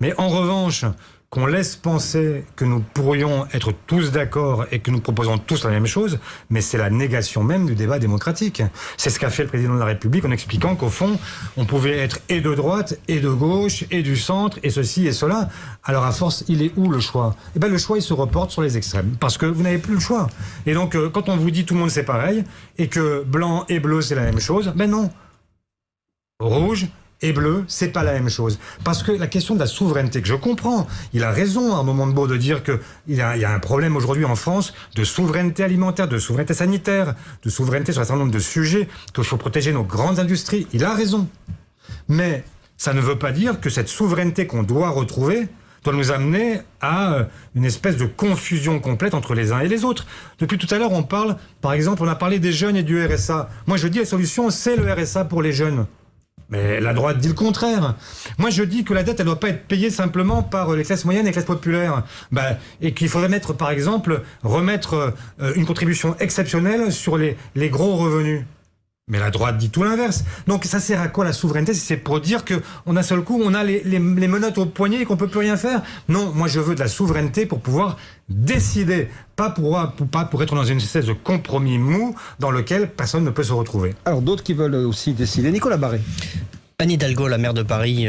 mais en revanche, qu'on laisse penser que nous pourrions être tous d'accord et que nous proposons tous la même chose, mais c'est la négation même du débat démocratique. C'est ce qu'a fait le président de la République en expliquant qu'au fond, on pouvait être et de droite, et de gauche, et du centre, et ceci et cela. Alors à force, il est où le choix ? Eh bien le choix, il se reporte sur les extrêmes, parce que vous n'avez plus le choix. Et donc, quand on vous dit tout le monde c'est pareil, et que blanc et bleu c'est la même chose, ben non. Rouge et bleu, c'est pas la même chose. Parce que la question de la souveraineté, que je comprends, il a raison, Arnaud Montebourg, de dire qu'il y a un problème aujourd'hui en France de souveraineté alimentaire, de souveraineté sanitaire, de souveraineté sur un certain nombre de sujets, qu'il faut protéger nos grandes industries. Il a raison. Mais ça ne veut pas dire que cette souveraineté qu'on doit retrouver doit nous amener à une espèce de confusion complète entre les uns et les autres. Depuis tout à l'heure, on parle, par exemple, on a parlé des jeunes et du RSA. Moi, je dis la solution, c'est le RSA pour les jeunes. Mais la droite dit le contraire. Moi, je dis que la dette, elle ne doit pas être payée simplement par les classes moyennes et les classes populaires. Et qu'il faudrait mettre, par exemple, remettre une contribution exceptionnelle sur les gros revenus. Mais la droite dit tout l'inverse. Donc ça sert à quoi la souveraineté? C'est pour dire qu'on a seul coup, on a les menottes au poignet et qu'on peut plus rien faire. Non, moi je veux de la souveraineté pour pouvoir décider, pas pour être dans une espèce de compromis mou dans lequel personne ne peut se retrouver. Alors d'autres qui veulent aussi décider. Nicolas Barré. Anne Hidalgo, la maire de Paris,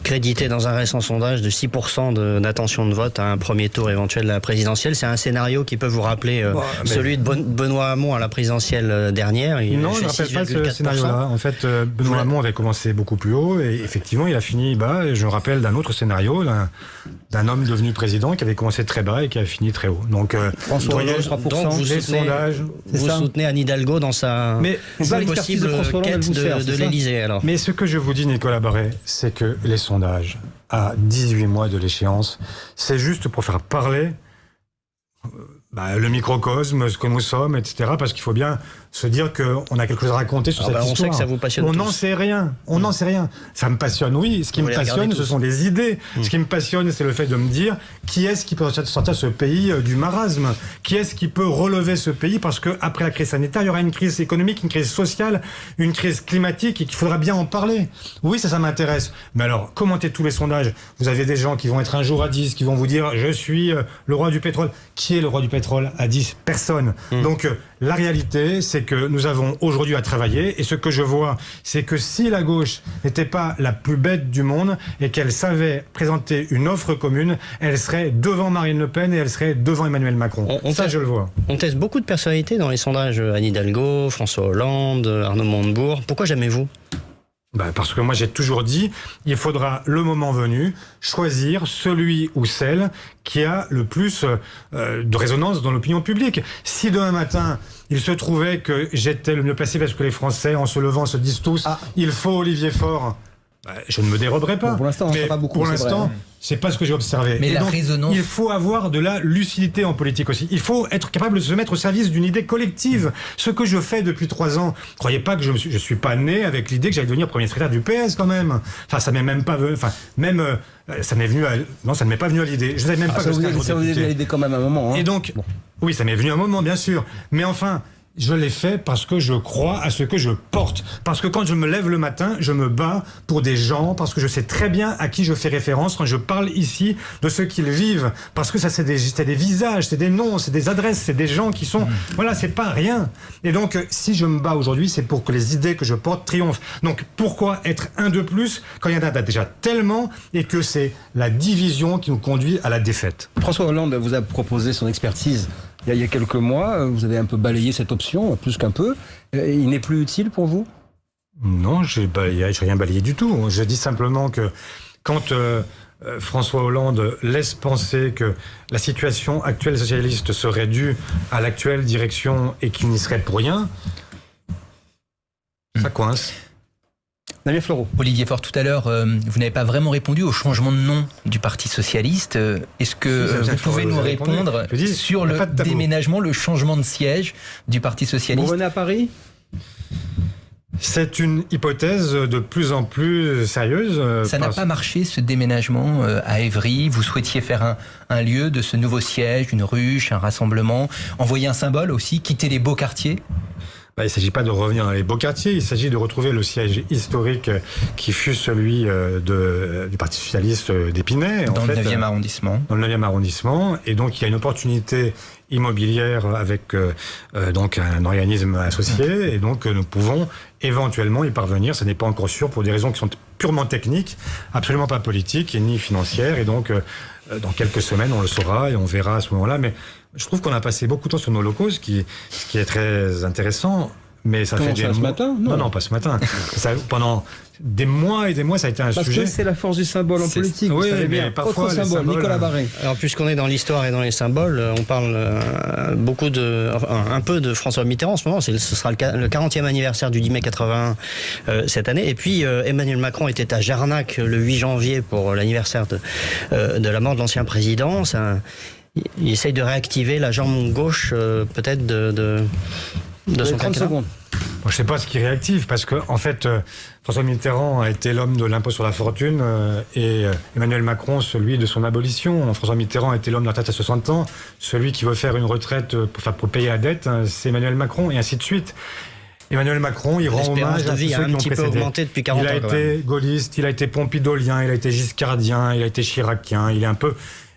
créditée dans un récent sondage de 6% d'intention de vote à un premier tour éventuel de la présidentielle. C'est un scénario qui peut vous rappeler celui de Benoît Hamon à la présidentielle dernière. Non, je ne rappelle pas ce scénario-là. En fait, Benoît Hamon avait commencé beaucoup plus haut et effectivement, il a fini bas. Et je me rappelle d'un autre scénario, d'un homme devenu président qui avait commencé très bas et qui a fini très haut. Donc, François Hollande, 3%. Les sondages. Vous soutenez Anne Hidalgo dans sa possible quête de l'Élysée, alors. Mais ce que je vous dis, Nicolas Barré, c'est que les sondages, à 18 mois de l'échéance, c'est juste pour faire parler le microcosme, ce que nous sommes, etc. Parce qu'il faut bien se dire qu'on a quelque chose à raconter sur cette histoire. On sait que ça vous passionne tous. On n'en sait rien. On n'en sait rien. Ça me passionne, oui. Ce qui me passionne, ce sont les idées. Ce qui me passionne, c'est le fait de me dire qui est-ce qui peut sortir ce pays du marasme? Qui est-ce qui peut relever ce pays? Parce qu'après la crise sanitaire, il y aura une crise économique, une crise sociale, une crise climatique et qu'il faudra bien en parler. Oui, ça m'intéresse. Mais alors, commentez tous les sondages. Vous avez des gens qui vont être un jour à 10, qui vont vous dire « Je suis le roi du pétrole ». Qui est le roi du pétrole à 10? Personne. Donc, la réalité, c'est que nous avons aujourd'hui à travailler et ce que je vois, c'est que si la gauche n'était pas la plus bête du monde et qu'elle savait présenter une offre commune, elle serait devant Marine Le Pen et elle serait devant Emmanuel Macron. Je le vois. On teste beaucoup de personnalités dans les sondages. Anne Hidalgo, François Hollande, Arnaud Montebourg. Pourquoi jamais vous? Parce que moi j'ai toujours dit, il faudra le moment venu choisir celui ou celle qui a le plus de résonance dans l'opinion publique. Si demain matin il se trouvait que j'étais le mieux placé parce que les Français en se levant se disent tous il faut Olivier Faure, je ne me déroberai pas. Pour l'instant, mais pas beaucoup. Pour l'instant, c'est pas ce que j'ai observé. Mais et donc, résonance... il faut avoir de la lucidité en politique aussi. Il faut être capable de se mettre au service d'une idée collective. Ce que je fais depuis 3 ans. Croyez pas que je suis pas né avec l'idée que j'allais devenir premier secrétaire du PS quand même. Enfin, ça m'est même pas venu. Enfin, même ça m'est venu. Non, ça ne m'est pas venu à l'idée. Je ne savais même pas que ça vous est venu à l'idée quand même à un moment. Et donc, oui, ça m'est venu à un moment, bien sûr. Mais enfin. Je l'ai fait parce que je crois à ce que je porte. Parce que quand je me lève le matin, je me bats pour des gens, parce que je sais très bien à qui je fais référence quand je parle ici de ce qu'ils vivent. Parce que ça, c'est des visages, c'est des noms, c'est des adresses, c'est des gens qui sont... Voilà, c'est pas rien. Et donc, si je me bats aujourd'hui, c'est pour que les idées que je porte triomphent. Donc, pourquoi être un de plus quand il y en a déjà tellement et que c'est la division qui nous conduit à la défaite? François Hollande vous a proposé son expertise. Il y a quelques mois, vous avez un peu balayé cette option, plus qu'un peu. Il n'est plus utile pour vous? Non, j'ai rien balayé du tout. Je dis simplement que quand François Hollande laisse penser que la situation actuelle socialiste serait due à l'actuelle direction et qu'il n'y serait pour rien, ça coince. Damien Fleureau. Olivier Faure, tout à l'heure, vous n'avez pas vraiment répondu au changement de nom du Parti Socialiste. Est-ce que vous pouvez nous répondre sur le déménagement, le changement de siège du Parti Socialiste? Vous revenez à Paris? C'est une hypothèse de plus en plus sérieuse. Ça n'a pas marché, ce déménagement à Évry. Vous souhaitiez faire un lieu de ce nouveau siège, une ruche, un rassemblement, envoyer un symbole aussi, quitter les beaux quartiers? Il ne s'agit pas de revenir dans les beaux quartiers, il s'agit de retrouver le siège historique qui fut celui du Parti Socialiste d'Épinay. Dans le 9e arrondissement. Dans le 9e arrondissement. Et donc, il y a une opportunité immobilière avec donc un organisme associé. Et donc, nous pouvons éventuellement y parvenir. Ce n'est pas encore sûr pour des raisons qui sont purement techniques, absolument pas politiques et ni financières. Et donc, dans quelques semaines, on le saura et on verra à ce moment-là. Mais je trouve qu'on a passé beaucoup de temps sur nos locaux, ce qui est très intéressant. Mais ça fait des mois. Ce matin? Non, pas ce matin. Pendant des mois et des mois, ça a été un sujet. Parce que c'est la force du symbole en politique. Oui, mais bien. Parfois, autre symbole, Nicolas Barré. Alors, puisqu'on est dans l'histoire et dans les symboles, on parle un peu de François Mitterrand en ce moment. Ce sera le 40e anniversaire du 10 mai 81 cette année. Et puis, Emmanuel Macron était à Jarnac le 8 janvier pour l'anniversaire de la mort de l'ancien président. Il essaye de réactiver la jambe gauche, peut-être, de son 30 secondes. Je ne sais pas ce qui réactive, parce que en fait, François Mitterrand a été l'homme de l'impôt sur la fortune et Emmanuel Macron, celui de son abolition. François Mitterrand a été l'homme de la retraite à 60 ans. Celui qui veut faire une retraite pour payer la dette, c'est Emmanuel Macron, et ainsi de suite. Emmanuel Macron, il rend hommage à tous ceux qui ont précédé. Augmenté depuis 40 ans. Il a été gaulliste, il a été pompidolien, il a été giscardien, il a été chiracien, il est un peu...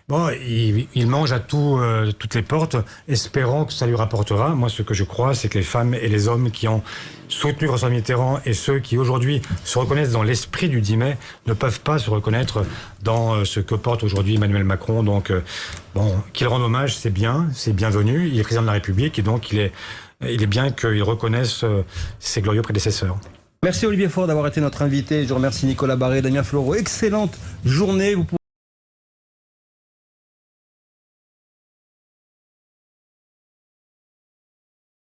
Bon, il mange à toutes les portes, espérant que ça lui rapportera. Moi, ce que je crois, c'est que les femmes et les hommes qui ont soutenu François Mitterrand et ceux qui aujourd'hui se reconnaissent dans l'esprit du 10 mai ne peuvent pas se reconnaître dans ce que porte aujourd'hui Emmanuel Macron. Donc, qu'il rende hommage, c'est bien, c'est bienvenu. Il est président de la République et donc il est bien qu'il reconnaisse ses glorieux prédécesseurs. Merci Olivier Faure d'avoir été notre invité. Je remercie Nicolas Barré, Damien Fleureau. Excellente journée.